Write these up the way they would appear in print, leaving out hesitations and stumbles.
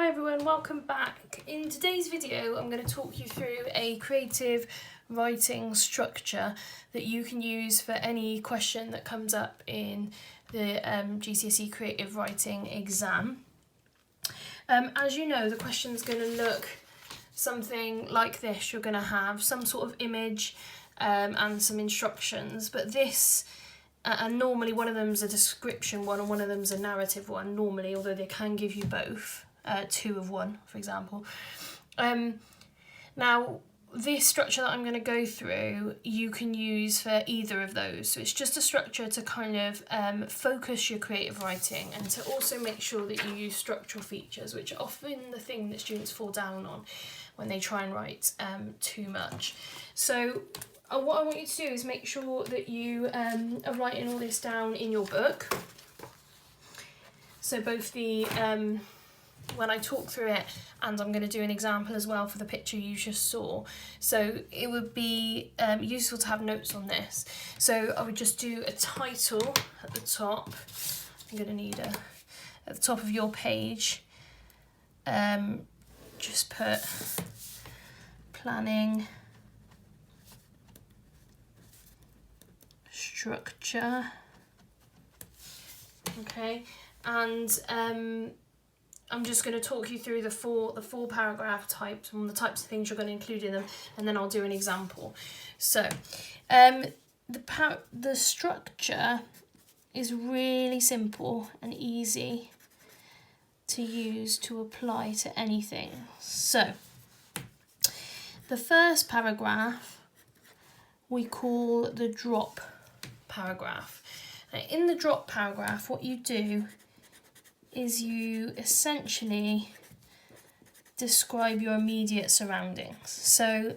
Hi everyone, welcome back. In today's video I'm going to talk you through a creative writing structure that you can use for any question that comes up in the GCSE creative writing exam. As you know, the question is going to look something like this. You're going to have some sort of image and some instructions, but this and normally one of them's a description one and one of them's a narrative one normally, although they can give you both, two of one for example. Now this structure that I'm going to go through you can use for either of those, so it's just a structure to kind of focus your creative writing and to also make sure that you use structural features, which are often the thing that students fall down on when they try and write too much. So what I want you to do is make sure that you are writing all this down in your book. So both the, when I talk through it, and I'm going to do an example as well for the picture you just saw. So it would be useful to have notes on this. So I would just do a title at the top. I'm going to need at the top of your page, just put planning structure, okay, and I'm just going to talk you through the four paragraph types and the types of things you're going to include in them, and then I'll do an example. So the structure is really simple and easy to use to apply to anything. So the first paragraph we call the drop paragraph. Now, in the drop paragraph, what you do is you essentially describe your immediate surroundings. So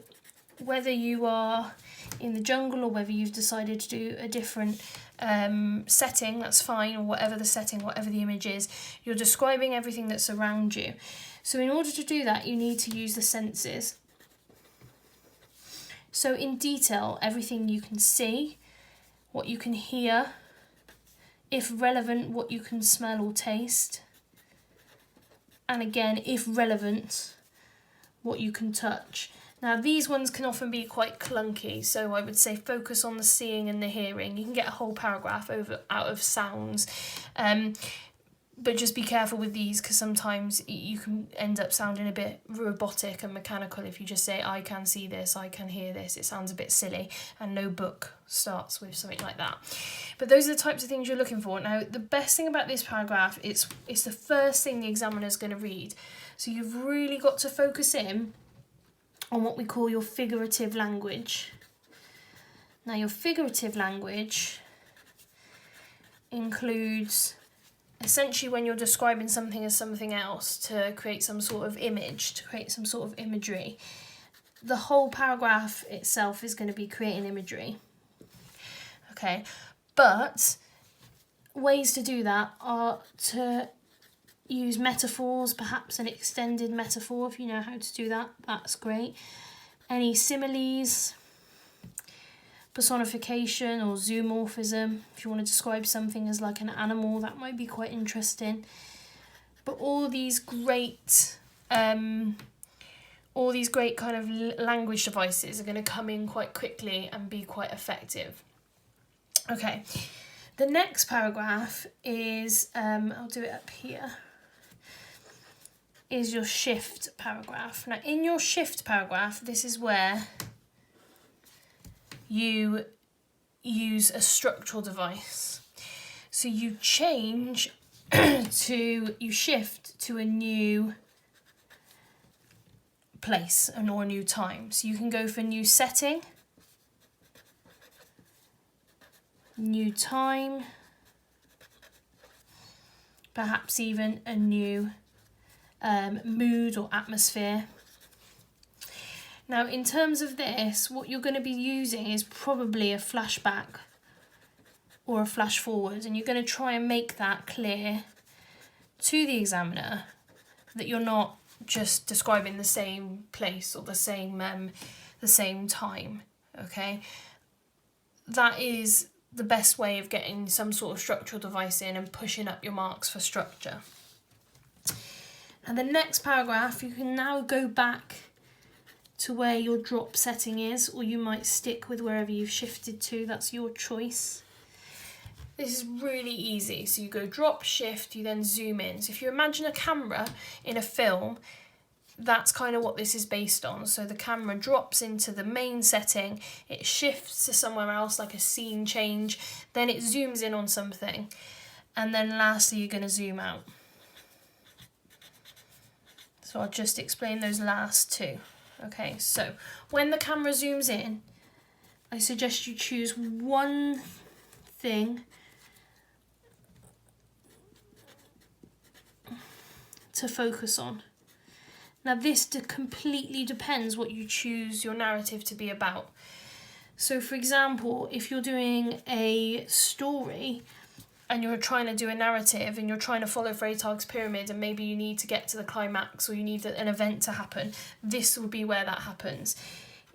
whether you are in the jungle or whether you've decided to do a different setting, that's fine, or whatever the setting, whatever the image is, you're describing everything that's around you. So in order to do that, you need to use the senses. So in detail, everything you can see, what you can hear, if relevant, what you can smell or taste, and again, if relevant, what you can touch. Now these ones can often be quite clunky, so I would say focus on the seeing and the hearing. You can get a whole paragraph out of sounds, but just be careful with these because sometimes you can end up sounding a bit robotic and mechanical if you just say I can see this, I can hear this. It sounds a bit silly, and no book starts with something like that. But those are the types of things you're looking for. Now the best thing about this paragraph, it's the first thing the examiner is going to read, so you've really got to focus in on what we call your figurative language. Now your figurative language includes essentially when you're describing something as something else to create some sort of image, to create some sort of imagery. The whole paragraph itself is going to be creating imagery. Okay, but ways to do that are to use metaphors, perhaps an extended metaphor. If you know how to do that, that's great. Any similes, personification or zoomorphism, if you want to describe something as like an animal, that might be quite interesting. But all these great kind of language devices are going to come in quite quickly and be quite effective. Okay, the next paragraph is, I'll do it up here, is your shift paragraph. Now in your shift paragraph, this is where you use a structural device. So you change you shift to a new place or a new time. So you can go for new setting, new time, perhaps even a new mood or atmosphere. Now in terms of this, what you're going to be using is probably a flashback or a flash forward, and you're going to try and make that clear to the examiner that you're not just describing the same place or the same time. Okay, that is the best way of getting some sort of structural device in and pushing up your marks for structure. And the next paragraph, you can now go back to where your drop setting is, or you might stick with wherever you've shifted to, that's your choice. This is really easy. So you go drop, shift, you then zoom in. So if you imagine a camera in a film, that's kind of what this is based on. So the camera drops into the main setting, it shifts to somewhere else like a scene change, then it zooms in on something, and then lastly you're going to zoom out. So I'll just explain those last two. Okay, so when the camera zooms in, I suggest you choose one thing to focus on. Now this completely depends what you choose your narrative to be about. So for example, if you're doing a story and you're trying to do a narrative and you're trying to follow Freytag's pyramid and maybe you need to get to the climax or you need an event to happen, this will be where that happens.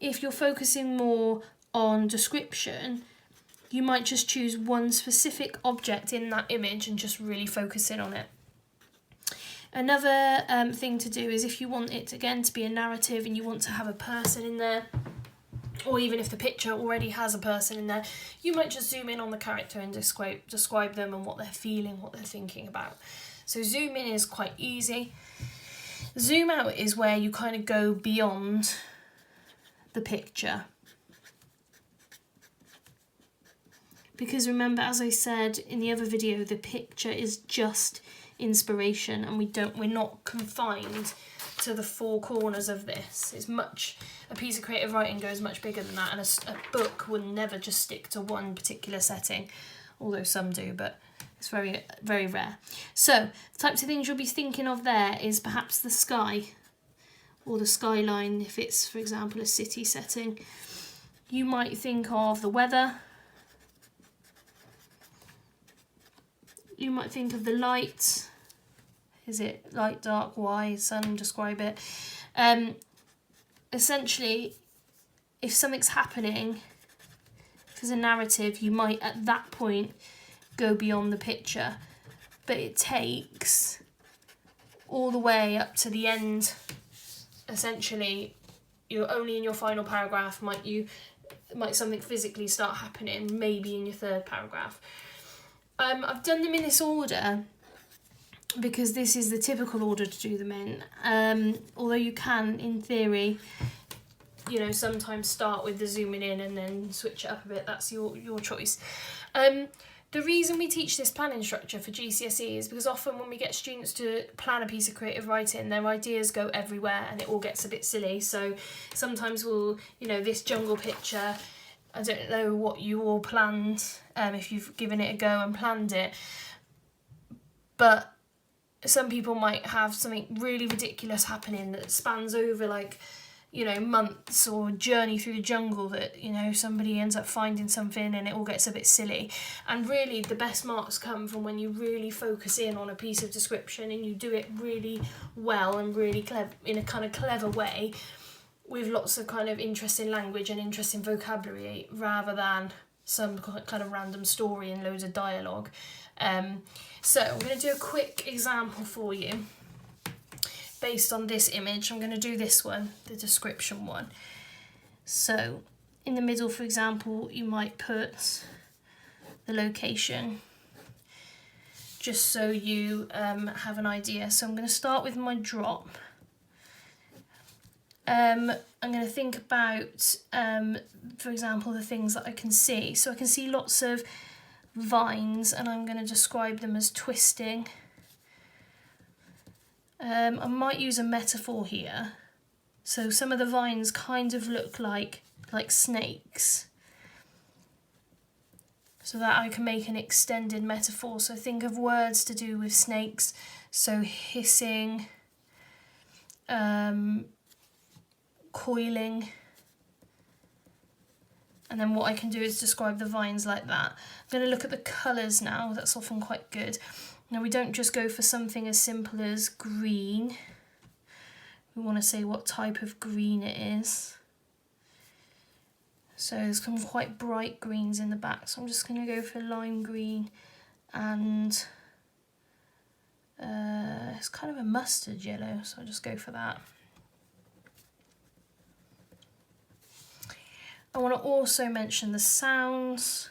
If you're focusing more on description, you might just choose one specific object in that image and just really focus in on it. Another thing to do is if you want it again to be a narrative and you want to have a person in there, or even if the picture already has a person in there, you might just zoom in on the character and describe them and what they're feeling, what they're thinking about. So zoom in is quite easy. Zoom out is where you kind of go beyond the picture. Because remember, as I said in the other video, the picture is just inspiration and we're not confined to the four corners of this. A piece of creative writing goes much bigger than that, and a book will never just stick to one particular setting, although some do, but it's very, very rare. So the types of things you'll be thinking of there is perhaps the sky or the skyline if it's, for example, a city setting. You might think of the weather. You might think of the light. Is it light, dark, why, sun, describe it. Essentially, if something's happening, if there's a narrative, you might at that point go beyond the picture. But it takes all the way up to the end. Essentially, you're only in your final paragraph, might something physically start happening, maybe in your third paragraph. I've done them in this order because this is the typical order to do them in. Although you can, in theory, sometimes start with the zooming in and then switch it up a bit. That's your choice. The reason we teach this planning structure for GCSE is because often when we get students to plan a piece of creative writing, their ideas go everywhere and it all gets a bit silly. So sometimes this jungle picture, I don't know what you all planned, if you've given it a go and planned it, but some people might have something really ridiculous happening that spans over months, or journey through the jungle that, somebody ends up finding something and it all gets a bit silly. And really the best marks come from when you really focus in on a piece of description and you do it really well and really clever, in a kind of clever way, with lots of kind of interesting language and interesting vocabulary, rather than some kind of random story and loads of dialogue. So I'm going to do a quick example for you based on this image. I'm going to do this one, the description one. So in the middle, for example, you might put the location, just so you have an idea. So I'm going to start with my drop. I'm going to think about, for example, the things that I can see. So I can see lots of vines and I'm going to describe them as twisting. I might use a metaphor here. So some of the vines kind of look like snakes, so that I can make an extended metaphor. So think of words to do with snakes. So hissing, coiling, and then what I can do is describe the vines like that. I'm going to look at the colours now, that's often quite good. Now we don't just go for something as simple as green, we want to say what type of green it is. So there's some quite bright greens in the back, so I'm just going to go for lime green and It's kind of a mustard yellow, so I'll just go for that. I want to also mention the sounds.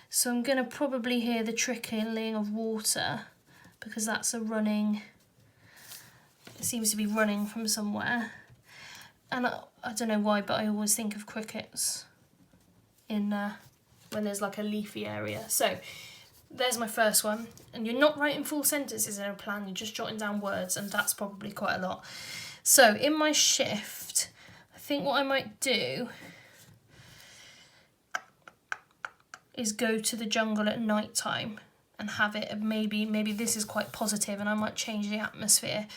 So I'm going to probably hear the trickling of water because that's a running, it seems to be running from somewhere. And I don't know why, but I always think of crickets in when there's like a leafy area. So there's my first one. And you're not writing full sentences in a plan, you're just jotting down words, and that's probably quite a lot. So in my shift, I think what I might do is go to the jungle at night time and have it, maybe this is quite positive and I might change the atmosphere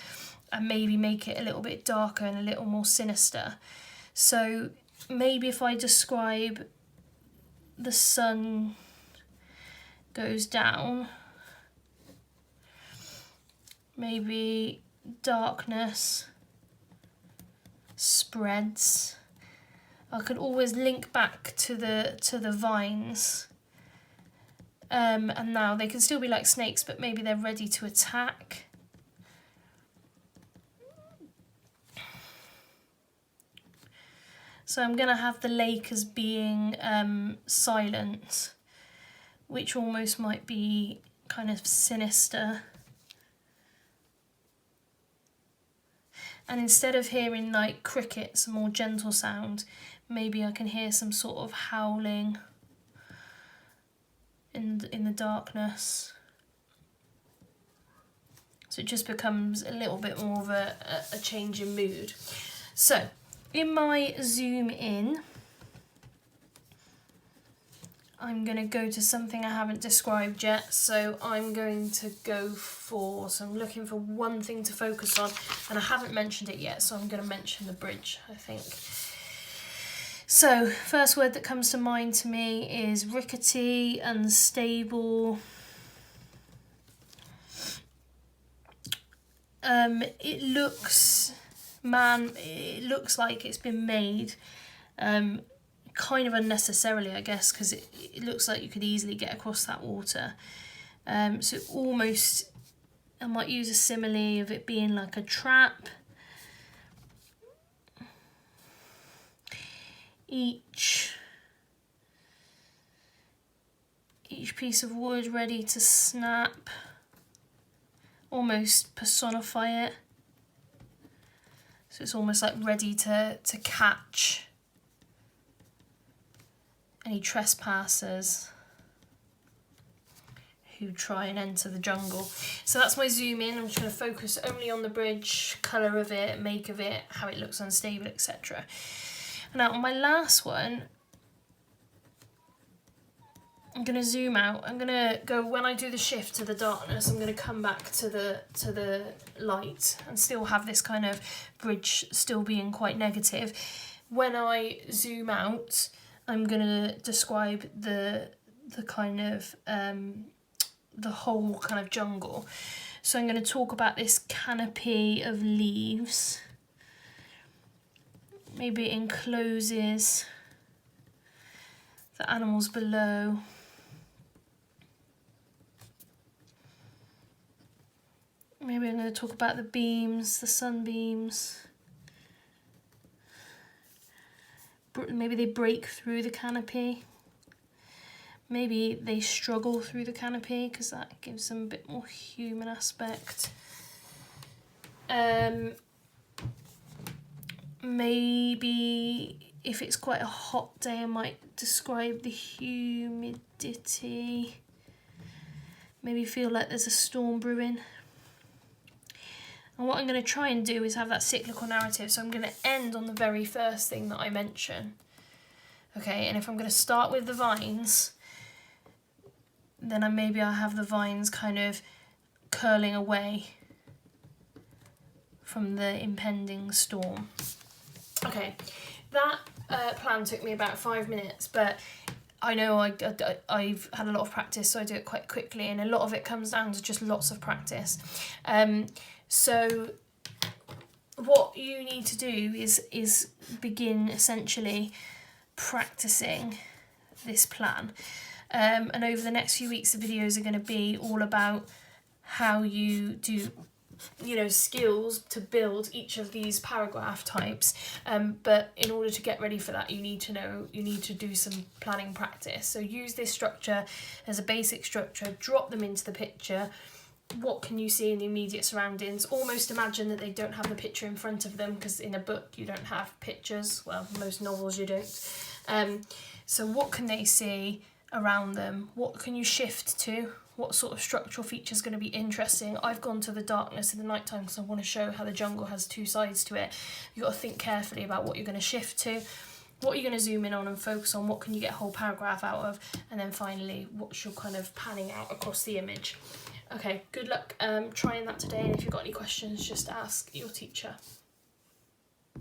and maybe make it a little bit darker and a little more sinister. So maybe if I describe the sun goes down, maybe darkness spreads. I could always link back to the vines, and now they can still be like snakes, but maybe they're ready to attack. So I'm going to have the lake as being silent, which almost might be kind of sinister. And instead of hearing like crickets, a more gentle sound, maybe I can hear some sort of howling in the darkness. So it just becomes a little bit more of a change in mood. So in my zoom in, I'm going to go to something I haven't described yet. So I'm going to go for, so I'm looking for one thing to focus on, and I haven't mentioned it yet, so I'm going to mention the bridge, I think. So first word that comes to mind to me is rickety, unstable. It looks like it's been made kind of unnecessarily, I guess, because it looks like you could easily get across that water. So almost, I might use a simile of it being like a trap. Each piece of wood ready to snap, almost personify it. So it's almost like ready to catch any trespassers who try and enter the jungle. So that's my zoom in. I'm just going to focus only on the bridge, colour of it, make of it, how it looks unstable, etc. Now on my last one, I'm going to zoom out. I'm going to go, when I do the shift to the darkness, I'm going to come back to the light and still have this kind of bridge still being quite negative. When I zoom out, I'm going to describe the kind of the whole kind of jungle. So I'm going to talk about this canopy of leaves. Maybe it encloses the animals below. Maybe I'm going to talk about the beams, the sunbeams. Maybe they break through the canopy. Maybe they struggle through the canopy because that gives them a bit more human aspect. Maybe if it's quite a hot day, I might describe the humidity. Maybe feel like there's a storm brewing. And what I'm going to try and do is have that cyclical narrative. So I'm going to end on the very first thing that I mention. Okay, and if I'm going to start with the vines, then maybe I'll have the vines kind of curling away from the impending storm. Okay, that plan took me about 5 minutes, but I know I've had a lot of practice, so I do it quite quickly, and a lot of it comes down to just lots of practice. So what you need to do is begin essentially practicing this plan. And over the next few weeks, the videos are going to be all about how you do, you know, skills to build each of these paragraph types, but in order to get ready for that, you need to do some planning practice. So use this structure as a basic structure, drop them into the picture. What can you see in the immediate surroundings? Almost imagine that they don't have the picture in front of them, because in a book you don't have pictures. Well, most novels you don't. So what can they see around them? What can you shift to? What sort of structural feature is going to be interesting? I've gone to the darkness in the nighttime because I want to show how the jungle has two sides to it. You've got to think carefully about what you're going to shift to, what you're going to zoom in on and focus on, what can you get a whole paragraph out of, and then finally, what's your kind of panning out across the image. Okay, good luck trying that today, and if you've got any questions, just ask your teacher.